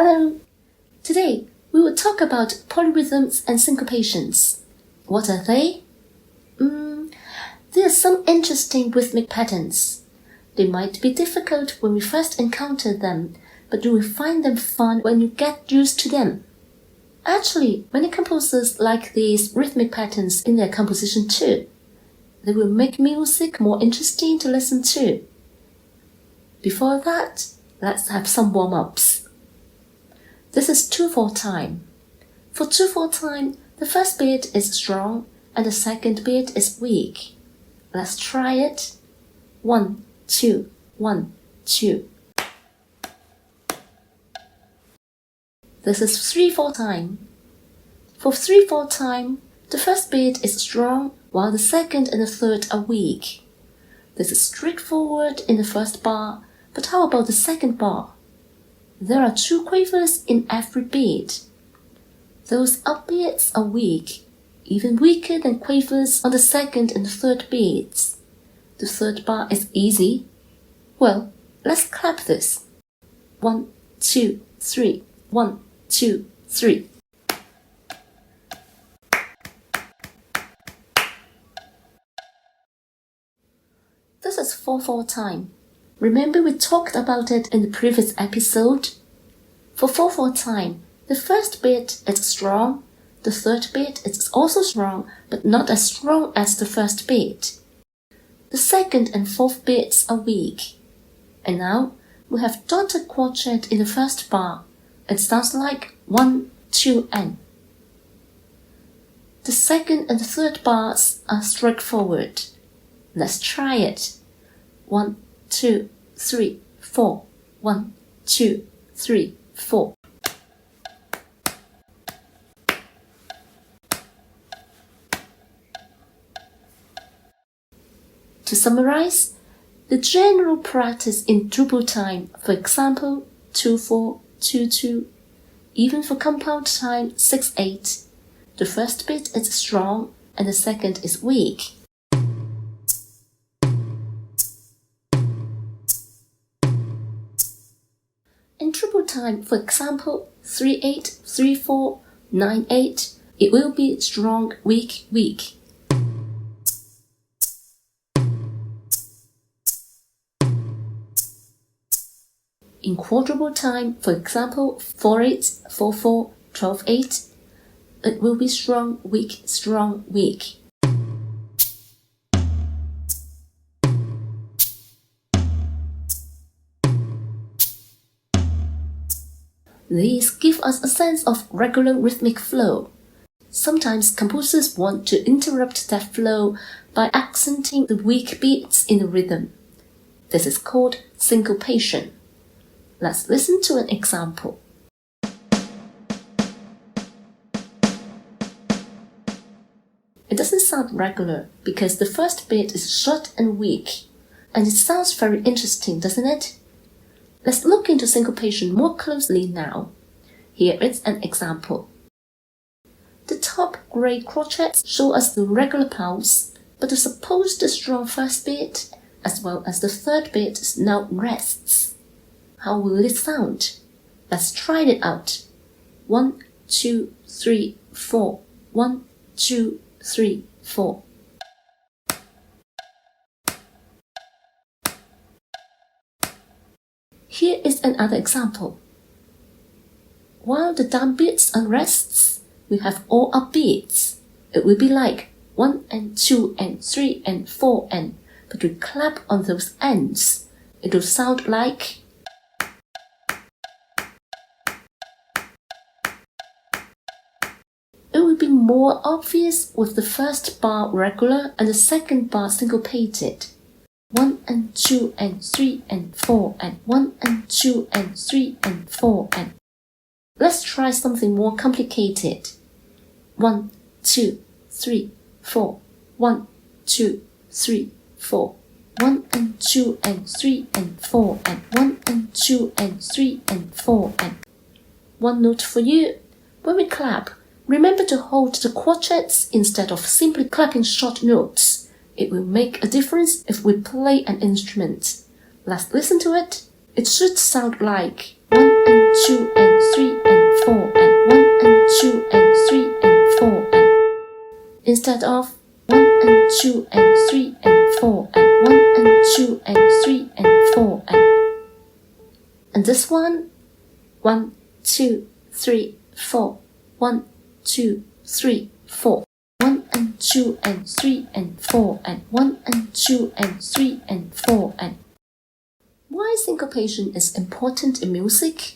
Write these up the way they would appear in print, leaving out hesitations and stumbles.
Hello! Today, we will talk about polyrhythms and syncopations. What are they? There are some interesting rhythmic patterns. They might be difficult when we first encounter them, but you will find them fun when you get used to them. Actually, many composers like these rhythmic patterns in their composition too. They will make music more interesting to listen to. Before that, let's have some warm-ups. This is 2/4 time. For 2/4 time, the first beat is strong and the second beat is weak. Let's try it. 1, 2, 1, 2. This is 3/4 time. For 3/4 time, the first beat is strong while the second and the third are weak. This is straightforward in the first bar, but how about the second bar? There are 2 quavers in every beat. Those upbeats are weak, even weaker than quavers on the second and third beats. The third bar is easy. Well, let's clap this. 1, 2, 3. 1, 2, 3. This is 4/4 time. Remember we talked about it in the previous episode? For 4/4 time, the first beat is strong, the third beat is also strong, but not as strong as the first beat. The second and fourth beats are weak. And now, we have dotted quartet in the first bar. It sounds like 1, 2, and. The second and the third bars are straightforward. Let's try it. 1, 2, 3, 4. 1, 2, 3, 4. To summarize, the general practice in triple time, for example, 2/4, 2/2, even for compound time 6/8, the first beat is strong and the second is weak. In triple time, for example, 3/8, 3/4, 9/8, it will be strong, weak, weak. In quadruple time, for example, 4/8, 4/4, 12/8, it will be strong, weak. These give us a sense of regular rhythmic flow. Sometimes composers want to interrupt that flow by accenting the weak beats in the rhythm. This is called syncopation. Let's listen to an example. It doesn't sound regular because the first beat is short and weak, and it sounds very interesting, doesn't it? Let's look into syncopation more closely now. Here is an example. The top gray crotchets show us the regular pulse, but suppose the strong first beat, as well as the third beat, now rests. How will it sound? Let's try it out. 1, 2, 3, 4. 1, 2, 3, 4. Here is another example. While the down beats are rests, we have all up beats. It will be like 1 and 2 and 3 and 4 and, but we clap on those ends. It will sound like. It will be more obvious with the first bar regular and the second bar syncopated. 1 and 2 and 3 and 4 and 1 and 2 and 3 and 4 and. Let's try something more complicated. 1, 2, 3, 4. 1, 2, 3, 4. 1 and 2 and 3 and 4 and 1 and 2 and 3 and 4 and. One note for you. When we clap, remember to hold the quartets instead of simply clapping short notes. It will make a difference if we play an instrument. Let's listen to it. It should sound like 1 and 2 and 3 and 4 and 1 and 2 and 3 and 4 and instead of 1 and 2 and 3 and 4 and 1 and 2 and 3 and 4 and this one 1 2 3 4 1 2 3 4 1 and 2 and 3 and 4 and 1 and 2 and 3 and 4 and why syncopation is important in music?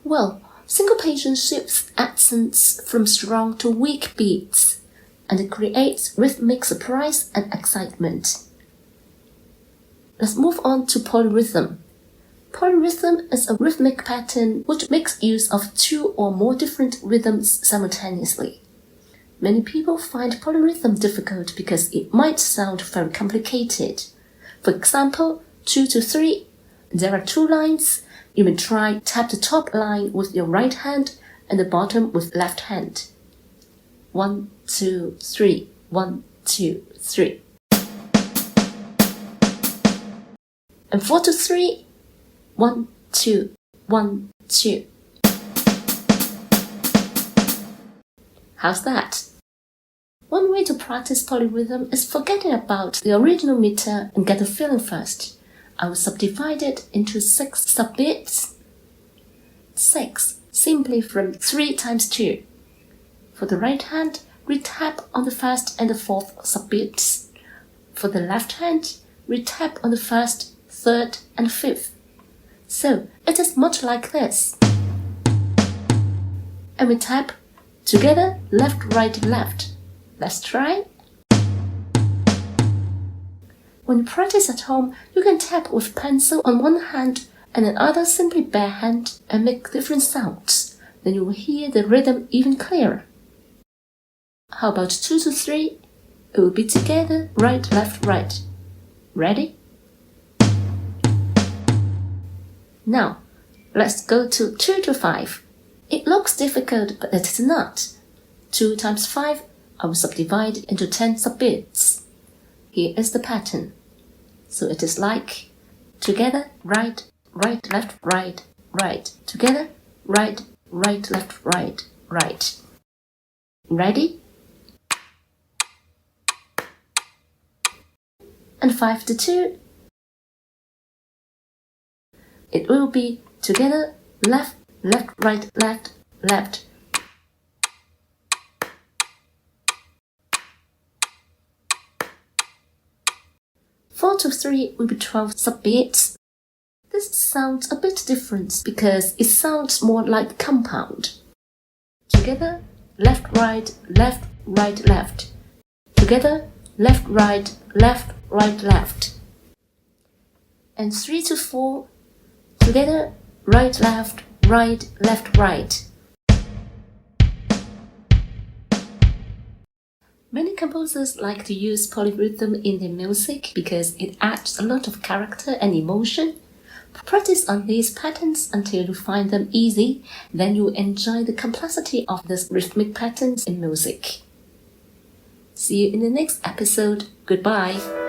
Well, syncopation shifts accents from strong to weak beats and creates rhythmic surprise and excitement. Let's move on to polyrhythm. Polyrhythm is a rhythmic pattern which makes use of two or more different rhythms simultaneously. Many people find polyrhythm difficult because it might sound very complicated. For example, 2 to 3, there are 2 lines. You may try tap the top line with your right hand and the bottom with left hand. 1 2 3 1 2 3. And 4 to 3, 1 2 1 2. How's that? One way to practice polyrhythm is forgetting about the original meter and get a feeling first. I will subdivide it into 6 subbeats. 6 simply from 3 times 2. For the right hand, re-tap on the first and the fourth subbeats. For the left hand, re-tap on the first, third, and fifth. So it is much like this. And we tap together, left, right, left. Let's try. When you practice at home, you can tap with pencil on one hand and another simply bare hand and make different sounds. Then you will hear the rhythm even clearer. How about 2 to 3? It will be together, right, left, right. Ready? Now, let's go to 2 to 5. It looks difficult, but it is not. 2 times 5, I will subdivide into 10 subbeats. Here is the pattern. So it is like together, right, right, left, right, right. Together, right, right, left, right, right. Ready? And 5 to 2. It will be together, left, left, right, left, left. Four to 3 will be 12 subbeats. This sounds a bit different because it sounds more like compound. Together, left, right, left, right, left. Together, left, right, left. And 3 to 4, together, right, left, right. Many composers like to use polyrhythm in their music because it adds a lot of character and emotion. Practice on these patterns until you find them easy, then you enjoy the complexity of these rhythmic patterns in music. See you in the next episode. Goodbye.